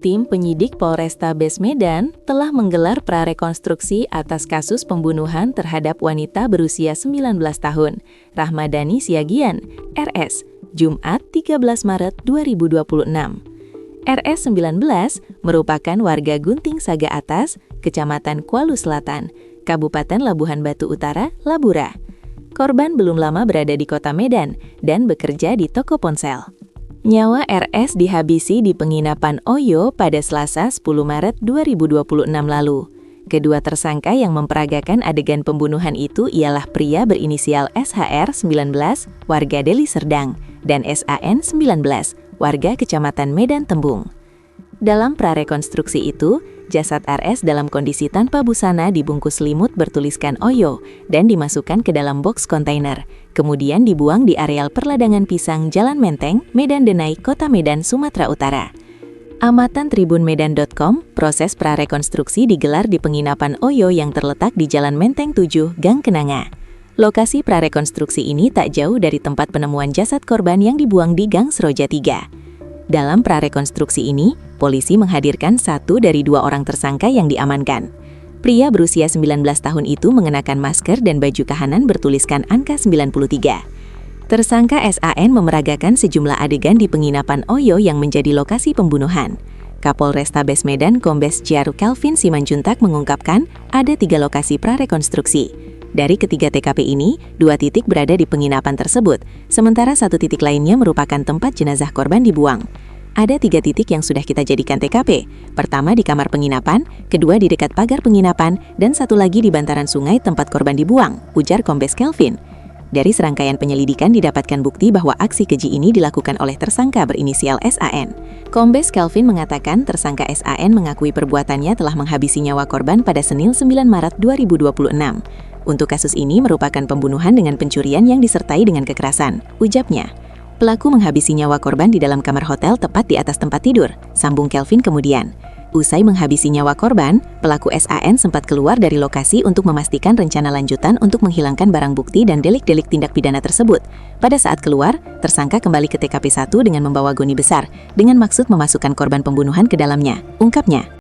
Tim penyidik Polrestabes Medan telah menggelar prarekonstruksi atas kasus pembunuhan terhadap wanita berusia 19 tahun, Rahmadani Siagian, RS, Jumat 13 Maret 2026. RS 19 merupakan warga Gunting Saga Atas, Kecamatan Kuala Selatan, Kabupaten Labuhan Batu Utara, Labura. Korban belum lama berada di kota Medan dan bekerja di toko ponsel. Nyawa RS dihabisi di penginapan Oyo pada Selasa 10 Maret 2026 lalu. Kedua tersangka yang memperagakan adegan pembunuhan itu ialah pria berinisial SHR 19, warga Deli Serdang, dan SAN 19, warga Kecamatan Medan Tembung. Dalam prarekonstruksi itu, jasad RS dalam kondisi tanpa busana dibungkus selimut bertuliskan Oyo dan dimasukkan ke dalam box kontainer, kemudian dibuang di areal perladangan pisang Jalan Menteng, Medan Denai, Kota Medan, Sumatera Utara. Amatan tribunmedan.com, proses prarekonstruksi digelar di penginapan Oyo yang terletak di Jalan Menteng 7, Gang Kenanga. Lokasi prarekonstruksi ini tak jauh dari tempat penemuan jasad korban yang dibuang di Gang Seroja 3. Dalam prarekonstruksi ini, polisi menghadirkan satu dari dua orang tersangka yang diamankan. Pria berusia 19 tahun itu mengenakan masker dan baju kahanan bertuliskan angka 93. Tersangka SAN memeragakan sejumlah adegan di penginapan Oyo yang menjadi lokasi pembunuhan. Kapolrestabes Medan Kombes Ciaru Kelvin Simanjuntak mengungkapkan ada 3 lokasi prarekonstruksi. Dari ketiga TKP ini, 2 titik berada di penginapan tersebut, sementara 1 titik lainnya merupakan tempat jenazah korban dibuang. Ada 3 titik yang sudah kita jadikan TKP, pertama di kamar penginapan, kedua di dekat pagar penginapan, dan 1 lagi di bantaran sungai tempat korban dibuang, ujar Kombes Kelvin. Dari serangkaian penyelidikan didapatkan bukti bahwa aksi keji ini dilakukan oleh tersangka berinisial SAN. Kombes Kelvin mengatakan tersangka SAN mengakui perbuatannya telah menghabisi nyawa korban pada Senin 9 Maret 2026. Untuk kasus ini merupakan pembunuhan dengan pencurian yang disertai dengan kekerasan, ujarnya. Pelaku menghabisi nyawa korban di dalam kamar hotel tepat di atas tempat tidur, sambung Kelvin kemudian. Usai menghabisi nyawa korban, pelaku SAN sempat keluar dari lokasi untuk memastikan rencana lanjutan untuk menghilangkan barang bukti dan delik-delik tindak pidana tersebut. Pada saat keluar, tersangka kembali ke TKP 1 dengan membawa goni besar, dengan maksud memasukkan korban pembunuhan ke dalamnya, ungkapnya.